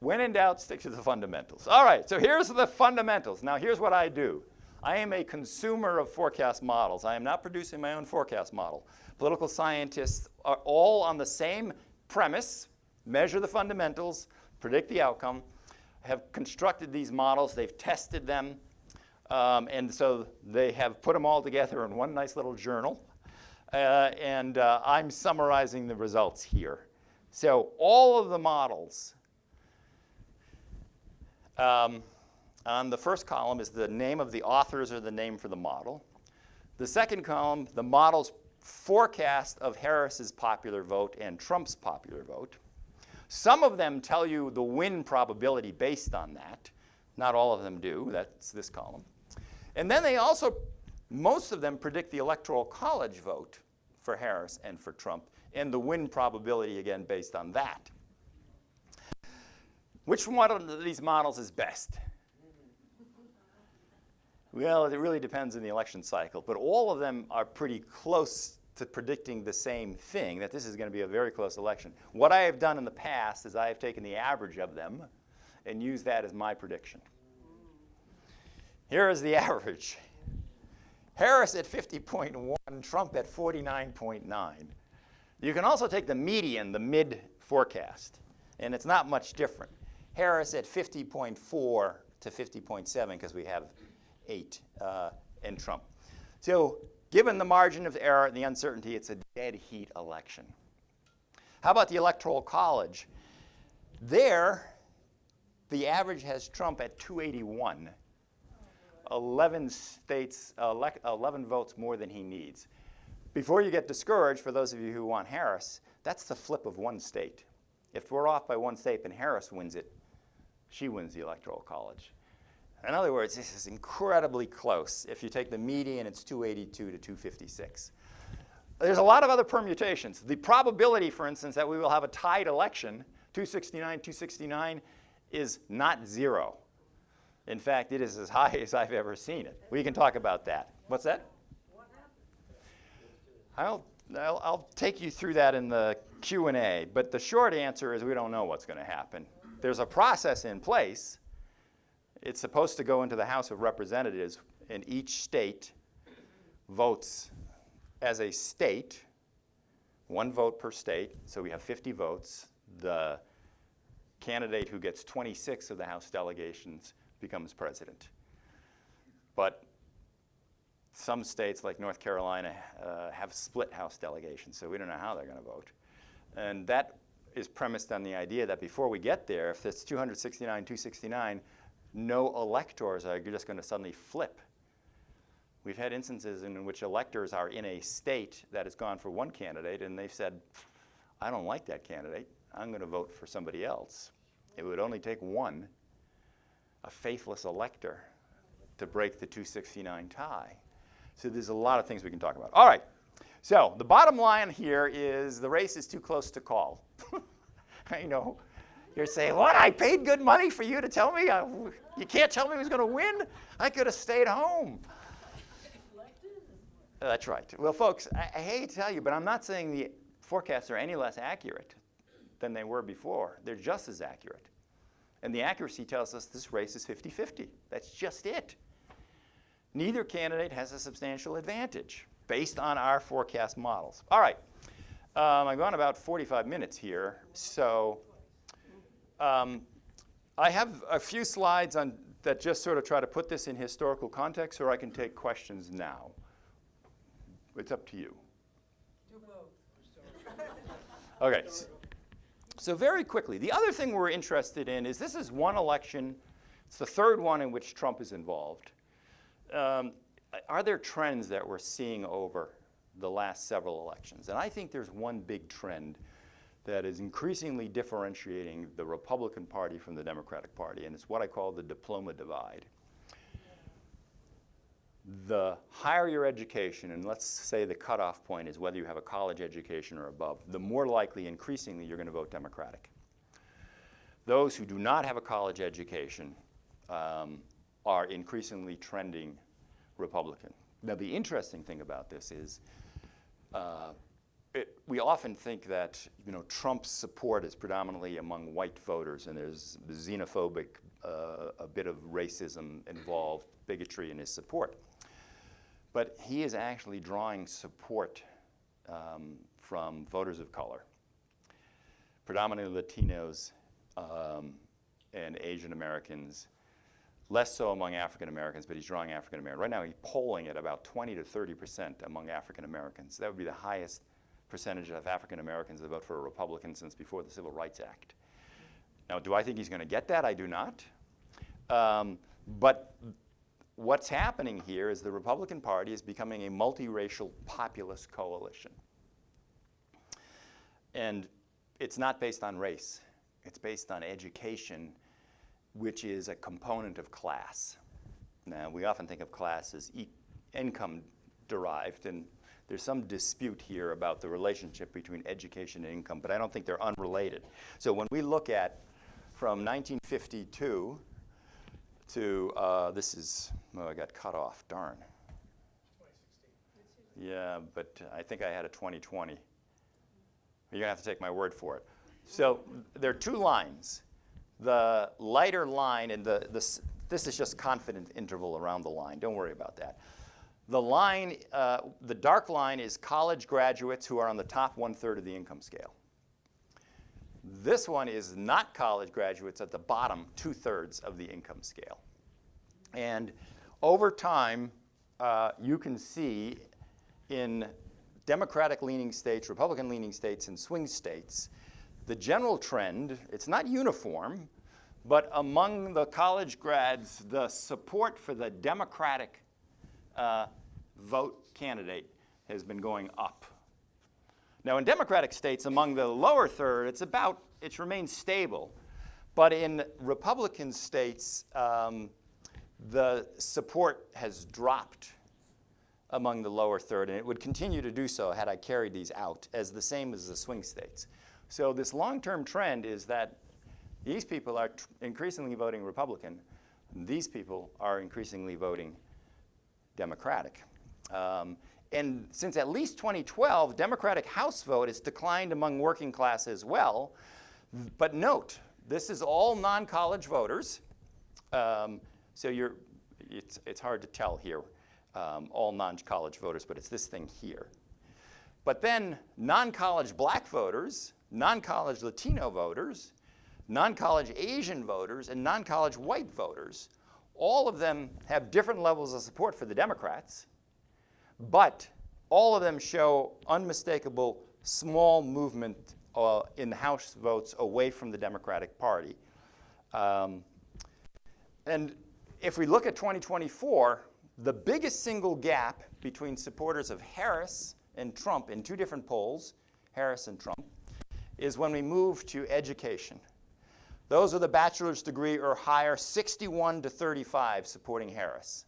When in doubt, stick to the fundamentals. All right, so here's the fundamentals. Now, here's what I do. I am a consumer of forecast models. I am not producing my own forecast model. Political scientists are all on the same premise: measure the fundamentals, predict the outcome, have constructed these models, they've tested them, and so they have put them all together in one nice little journal. And I'm summarizing the results here. So all of the models, on the first column is the name of the authors or the name for the model. The second column, the model's forecast of Harris's popular vote and Trump's popular vote. Some of them tell you the win probability based on that. Not all of them do. That's this column. And then they also, most of them predict the Electoral College vote for Harris and for Trump, and the win probability, again, based on that. Which one of these models is best? Well, it really depends on the election cycle, but all of them are pretty close to predicting the same thing, that this is going to be a very close election. What I have done in the past is I have taken the average of them and used that as my prediction. Here is the average. Harris at 50.1, Trump at 49.9. You can also take the median, the mid forecast, and it's not much different. Harris at 50.4 to 50.7 because we have 8 and Trump. So given the margin of error and the uncertainty, it's a dead heat election. How about the Electoral College? There, the average has Trump at 281. 11 states, 11 votes more than he needs. Before you get discouraged, for those of you who want Harris, that's the flip of one state. If we're off by one state and Harris wins it, she wins the Electoral College. In other words, this is incredibly close. If you take the median, it's 282 to 256. There's a lot of other permutations. The probability, for instance, that we will have a tied election, 269, is not 0. In fact, it is as high as I've ever seen it. We can talk about that. What's that? What happened? I'll take you through that in the Q&A, but the short answer is we don't know what's going to happen. There's a process in place. It's supposed to go into the House of Representatives, and each state votes as a state, 1 vote per state, so we have 50 votes. The candidate who gets 26 of the House delegations becomes president. But some states, like North Carolina, have split House delegations, so we don't know how they're going to vote. And that is premised on the idea that before we get there, if it's 269, no electors are just going to suddenly flip. We've had instances in which electors are in a state that has gone for one candidate, and they've said, I don't like that candidate. I'm going to vote for somebody else. It would only take one, a faithless elector, to break the 269 tie. So there's a lot of things we can talk about. All right. So the bottom line here is the race is too close to call. I know. You're saying, what? I paid good money for you to tell me? You can't tell me who's going to win? I could have stayed home. That's right. Well, folks, I hate to tell you, but I'm not saying the forecasts are any less accurate than they were before. They're just as accurate. And the accuracy tells us this race is 50-50. That's just it. Neither candidate has a substantial advantage based on our forecast models. All right. I've gone about 45 minutes here. So I have a few slides that just sort of try to put this in historical context, or I can take questions now. It's up to you. Do both. Okay. So very quickly, the other thing we're interested in is this is one election. It's the third one in which Trump is involved. Are there trends that we're seeing over the last several elections? And I think there's one big trend that is increasingly differentiating the Republican Party from the Democratic Party, and it's what I call the diploma divide. The higher your education, and let's say the cutoff point is whether you have a college education or above, the more likely, increasingly, you're going to vote Democratic. Those who do not have a college education are increasingly trending Republican. Now, the interesting thing about this is we often think that Trump's support is predominantly among white voters, and there's xenophobic, a bit of racism involved, bigotry in his support. But he is actually drawing support from voters of color, predominantly Latinos and Asian Americans, less so among African Americans, but he's drawing African Americans. Right now he's polling at about 20 to 30% among African Americans. That would be the highest percentage of African Americans that vote for a Republican since before the Civil Rights Act. Now, do I think he's going to get that? I do not. But what's happening here is the Republican Party is becoming a multiracial populist coalition. And it's not based on race. it's based on education, which is a component of class. Now, we often think of class as income derived, and there's some dispute here about the relationship between education and income, but I don't think they're unrelated. So when we look at from 1952 to, this is, oh, I got cut off, darn. 2016. Yeah, but I think I had a 2020. You're gonna have to take my word for it. So there are two lines. The lighter line, and this is just confidence interval around the line. Don't worry about that. The line, the dark line is college graduates who are on the top 1/3 of the income scale. This one is not college graduates at the bottom 2/3 of the income scale. And over time, you can see in Democratic-leaning states, Republican-leaning states, and swing states, the general trend, it's not uniform, but among the college grads, the support for the Democratic vote candidate has been going up. Now, in Democratic states, among the lower third, it's remained stable. But in Republican states, the support has dropped among the lower third, and it would continue to do so had I carried these out, as the same as the swing states. So this long-term trend is that these people are increasingly voting Republican, and these people are increasingly voting Democratic. And since at least 2012, Democratic House vote has declined among working class as well. But note, this is all non-college voters. So it's hard to tell here, all non-college voters, but it's this thing here. But then non-college black voters, non-college Latino voters, non-college Asian voters, and non-college white voters, all of them have different levels of support for the Democrats, but all of them show unmistakable small movement in the House votes away from the Democratic Party. And if we look at 2024, the biggest single gap between supporters of Harris and Trump in two different polls, Harris and Trump, is when we move to education. Those with a bachelor's degree or higher, 61 to 35 supporting Harris.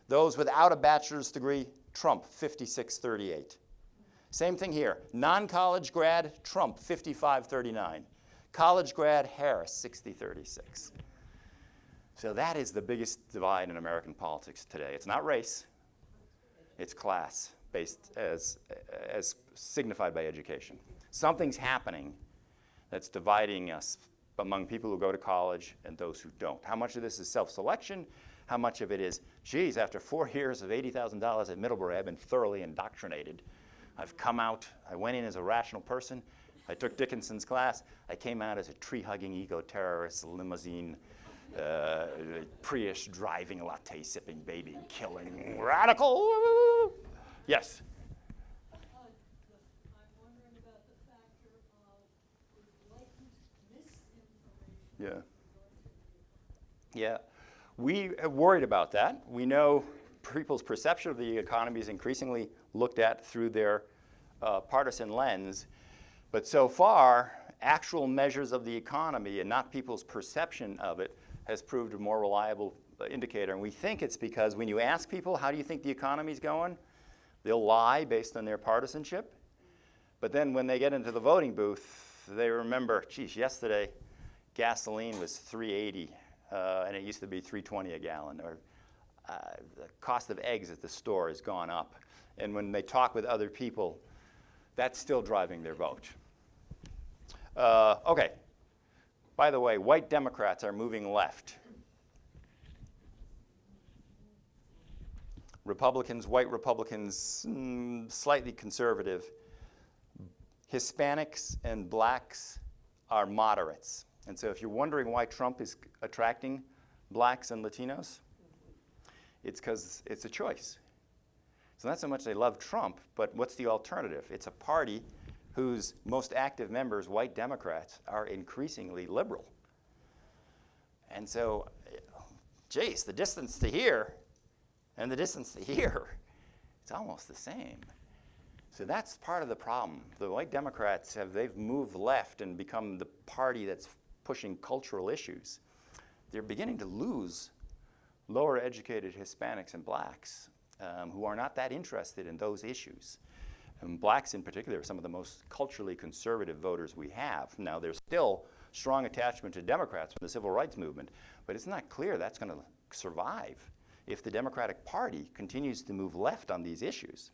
Those without a bachelor's degree, Trump, 56-38. Same thing here. Non-college grad, Trump, 55-39. College grad, Harris, 60-36. So that is the biggest divide in American politics today. It's not race, it's class, based as signified by education. Something's happening that's dividing us among people who go to college and those who don't. How much of this is self-selection? How much of it is, geez, after 4 years of $80,000 at Middlebury, I've been thoroughly indoctrinated. I've come out, I went in as a rational person, I took Dickinson's class, I came out as a tree-hugging eco-terrorist, limousine, Prius driving, latte sipping, baby killing, radical. Yes? I'm wondering about the factor of blatant misinformation. Yeah. We have worried about that. We know people's perception of the economy is increasingly looked at through their partisan lens. But so far, actual measures of the economy and not people's perception of it has proved a more reliable indicator. And we think it's because when you ask people, how do you think the economy's going? They'll lie based on their partisanship. But then when they get into the voting booth, they remember, geez, yesterday gasoline was $3.80. And it used to be $3.20 a gallon. Or the cost of eggs at the store has gone up. And when they talk with other people, that's still driving their vote. Okay. By the way, white Democrats are moving left. Republicans, white Republicans, slightly conservative. Hispanics and blacks are moderates. And so if you're wondering why Trump is attracting blacks and Latinos, it's because it's a choice. It's not so much they love Trump, but what's the alternative? It's a party whose most active members, white Democrats, are increasingly liberal. And so, geez, the distance to here and the distance to here, it's almost the same. So that's part of the problem. The white Democrats they've moved left and become the party that's pushing cultural issues, they're beginning to lose lower educated Hispanics and blacks who are not that interested in those issues. And blacks in particular are some of the most culturally conservative voters we have. Now, there's still strong attachment to Democrats from the civil rights movement, but it's not clear that's going to survive if the Democratic Party continues to move left on these issues.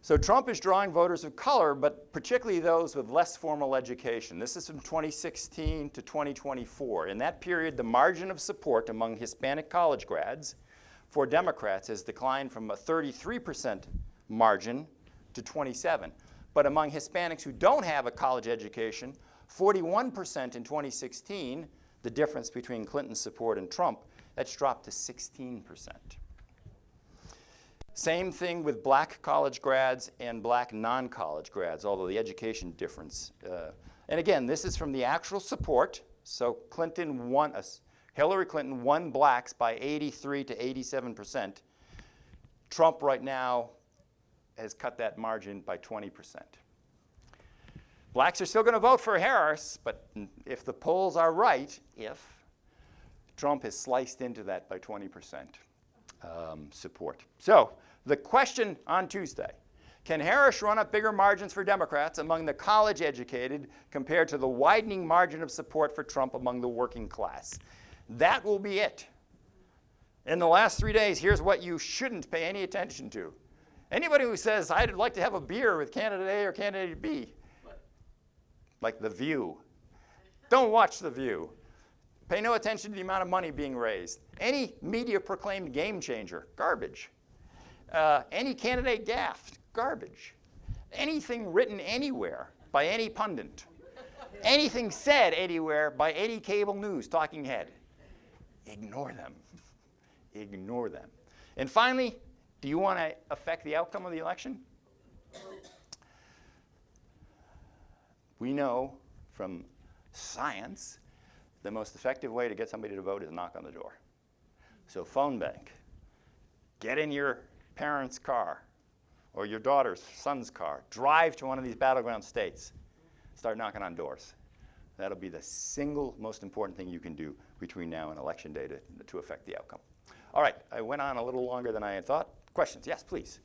So Trump is drawing voters of color, but particularly those with less formal education. This is from 2016 to 2024. In that period, the margin of support among Hispanic college grads for Democrats has declined from a 33% margin to 27%. But among Hispanics who don't have a college education, 41% in 2016, the difference between Clinton's support and Trump, that's dropped to 16%. Same thing with black college grads and black non-college grads, although the education difference. And again, this is from the actual support. So Hillary Clinton won blacks by 83 to 87%. Trump right now has cut that margin by 20%. Blacks are still going to vote for Harris, but if the polls are right, Trump has sliced into that by 20% support. So the question on Tuesday, can Harris run up bigger margins for Democrats among the college educated compared to the widening margin of support for Trump among the working class? That will be it. In the last 3 days, here's what you shouldn't pay any attention to. Anybody who says, I'd like to have a beer with candidate A or candidate B, like The View, don't watch The View. Pay no attention to the amount of money being raised. Any media-proclaimed game changer, garbage. Any candidate gaffed, garbage. Anything written anywhere by any pundit. Anything said anywhere by any cable news talking head. Ignore them. Ignore them. And finally, do you want to affect the outcome of the election? We know from science the most effective way to get somebody to vote is knock on the door. So phone bank. Get in your parents' car or your daughter's son's car. Drive to one of these battleground states. Start knocking on doors. That'll be the single most important thing you can do between now and Election Day to affect the outcome. All right, I went on a little longer than I had thought. Questions? Yes, please.